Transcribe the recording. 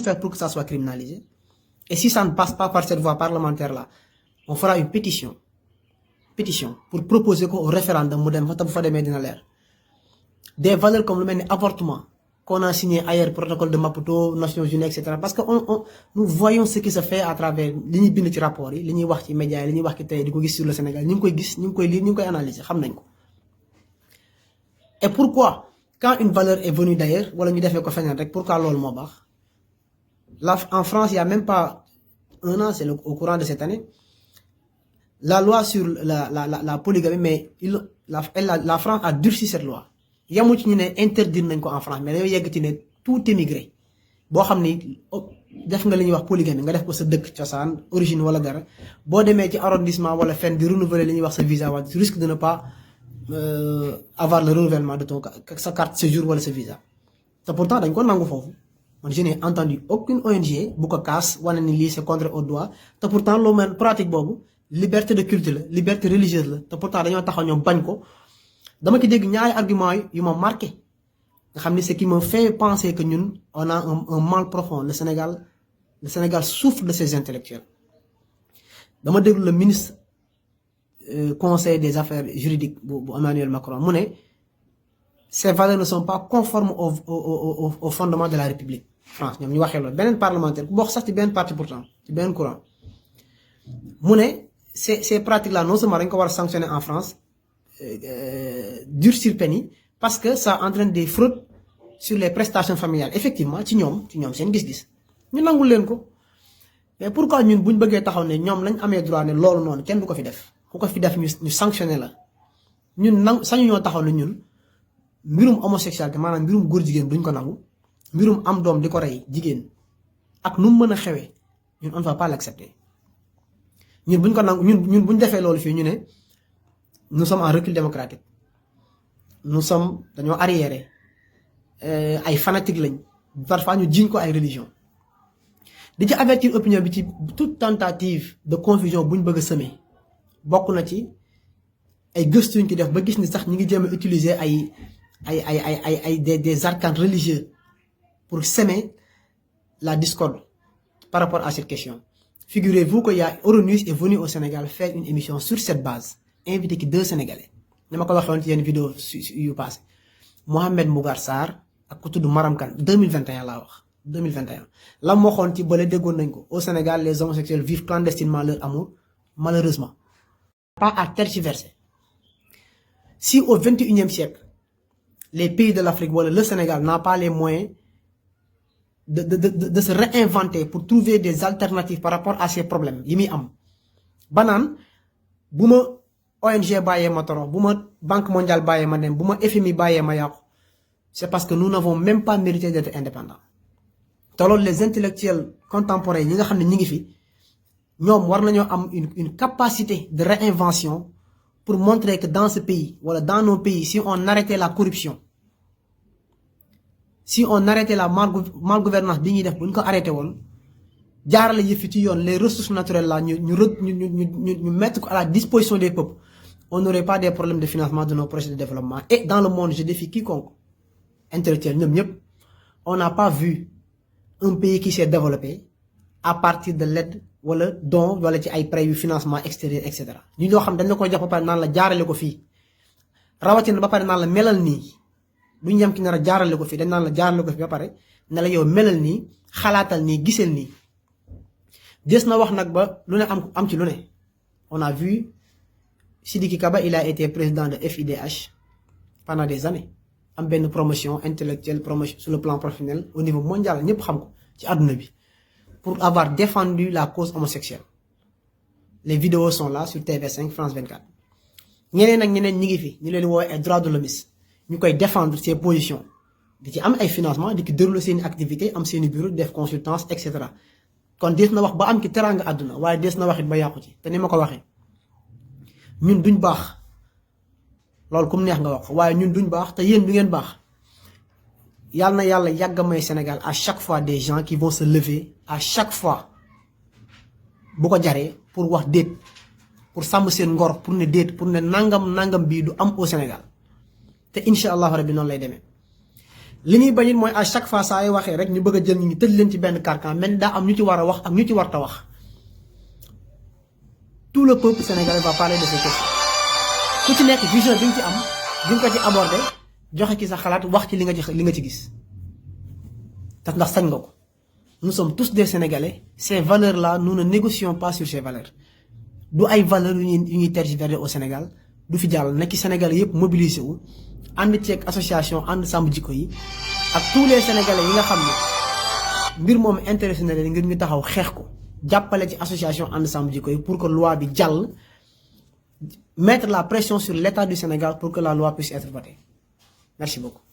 faire pour que ça soit criminalisé? Et si ça ne passe pas par cette voie parlementaire-là, on fera une pétition pour proposer au référendum mu dem fa te bu fa demee dina leer. Des valeurs comme le même avortement qu'on a signé ailleurs, protocole de Maputo, Nations Unies, etc. Parce que nous voyons ce qui se fait à travers li ñuy bind ci rapport yi li ñuy wax ci médias yi li ñuy wax ci tey di ko gis sur le Sénégal ñu ngi koy gis ñu ngi koy lire ñu ngi koy analyser xam nañ ko. Et pourquoi quand une valeur est venue d'ailleurs wala ñu defee ko feneen rek pourquoi loolu moo baax? Là en France il y a même pas un an, c'est au courant de cette année, la loi sur la polygamie, mais la France a durci cette loi. Yamu ci ñu ne interdire nañ ko en France mais dañoo yegg ci ne tout émigré boo xam ni def nga li ñuy wax polygamie nga def ko sa dëkk cosaan origine wala dara boo demee ci arrondissement wala fenn di renouveler li ñuy wax sa visa wala tu risques de ne pas avoir le renouvellement de ton sa carte séjour wala sa visa. te pourtant dañ ko nangu foofu man je n'ai entendu aucune ONG bu ko kaas wane ni lii c'est contre au droit te pourtant loo mel pratique boobu liberté de culte la liberté religieuse la te pourtant dañoo taxaw ñoom bañ ko. dama ci dégg ñaari argument yu ma marqué nga xam ni ce qui me fait penser que ñun on a un mal profond. Le Sénégal souffre de ses intellectuels. dama déglu le ministre conseil des affaires juridiques bu Emmanuel Macron mu ne ces valeurs ne sont pas conformes au fondement de la République France ñoom ñu waxee loolu beneen parlementaire ku bokk sax ci benn parti pourtant ci benn courant mu ne ces pratiques là non seulement dañ ko war a sanctionner en France durcir peine yi parce que ça entraîne des fraudes sur les prestations familiales. Effectivement ci ñoom seen gis-gis ñu nangul leen ko mais pourquoi ñun buñ bëggee taxaw ne ñoom lañ amee droit ne loolu noonu kenn du ko fi def ku ko fi def ñu sanctionné la ñun sañu ñoo taxaw ne ñun mbirum homosexualité maanaam mbirum góor jigéen duñ ko nangu mbirum am doom di ko rey jigéen ak nu mu mën a xewee ñun on ne va pas l'accepter ñun buñ ko nangu ñun buñ defee loolu fii ñu ne nous sommes en recul démocratique dañoo arriéré ay fanatique lañ parfois ñu jiñ ko ay religion di ci avertir opinion bi ci toute tentative de confusion buñ bëgg a semer bokk na ci ay gëstuñ ci def ba gis ni sax ñi ngi jéem a utiliser des arcanes religieux pour semer la discorde par rapport à cette question. Figurez-vous que Euronews est venu au Sénégal faire une émission sur cette base invité ki 2 Sénégalais dama ko waxoon ci yenn vidéo yu passé Mohamed Mbougar Sarr ak ku tudd Maram Kane 2021 laa wax 2021 la moo xoon ci bële déggoon nañ ko au Sénégal les homosexuels vivent clandestinement leur amour malheureusement pas à tergiverser. Si au 21e siècle les pays de l'Afrique wala le Sénégal n'a pas les moyens de se réinventer pour trouver des alternatives par rapport à ces problèmes yi muy am banaan bu ma ONG bàyyee ma torox bu ma Banque mondiale bàyyee ma dem bu ma FMI bàyyee ma yàqu c'est parce que nous n'avons même pas mérité d'être indépendants. te loolu les intellectuels contemporains ñi nga xam ne ñi ngi fi ñoom war nañoo am une capacité de réinvention pour montrer que dans ce pays wala dans nos pays si on arrêtait la corruption si on arrêtait la malgouvernance bi ñuy def bu ñu ko arrêté woon jaarale yëfi ci yoon les ressources naturelles là ñu mettre ko à la disposition des peuples on n'aurait pas des problèmes de financement de nos projets de développement. Et dans le monde je défie quiconque intellectuel ñoom ñëpp on n'a pas vu un pays qui s'est développé à partir de l'aide wala don wala ci ay prêts yu financement extérieur et cetera ñu ñoo xam dañ la koy jox ba pare naan la jaarale ko fii rawatina ba pare naan la melal nii duñ yem ki nar a jaarale ko fii dañ naan la jaarale ko fii ba pare ne la yow melal nii xalaatal nii gisal nii des na wax nag ba lu ne am ci lu ne. On a vu Sidiki Kaba, il a été président de FIDH pendant des années am benn promotion intellectuelle promotion sur le plan professionnel au niveau mondial ñëpp xam ko ci àdduna bi pour avoir défendu la cause homosexuelle. Les vidéos sont là sur TV5 France 24 ñeneen ak ñeneen ñi ngi fi ñu leen woowee ay droits de l'homme ñu koy défendre ses positions di ci am ay financement di ci dérouler seeni activité am seeni bureau def consultance et cetera kon des na wax ba am ci teraanga àdduna waaye des na wax it ba yàqu ci te ni ma ko waxee ñun duñ baax loolu comme neex nga wax waaye ñun duñ baax te yéen du ngeen baax yàlla na yàlla yàgg may Sénégal à chaque fois des gens qui vont se lever à chaque fois bu ko jaree pour wax déet pour sàmm seen ngor pour ne déet pour ne nangam bii du am au Sénégal te incha allah rabbi noonu lay demee li ñuy bañit mooy à chaque fois saa ay waxee rek ñu bëgg a jël ñu tëj leen ci benn carcan mais daa am ñu ci war a wax ak ñu ci war ta wax. Tout le peuple sénégalais va parler de ces questions ku ci nekk vision bi nga ci am bi nga ko ci aborder joxe ci sa xalaat wax ci li nga ci gis tax ndax sañ nga ko. Nous sommes tous des Sénégalais ces valeurs là nous ne négocions pas sur ces valeurs du ay valeurs yu ñuy tergiverser au Sénégal du fi jàll nekk Sénégalais yëpp mobilisé wu ànd ceeg association ànd sàmm jikko yi ak tous les Sénégalais yi nga xam ne mbir moom intéressé na leen ngir ñu taxaw xeex ko. jàppale ci association ànd sàmm jikko yi pour que loi bi jàll mettre la pression sur l'État du Sénégal pour que la loi puisse être votée merci beaucoup.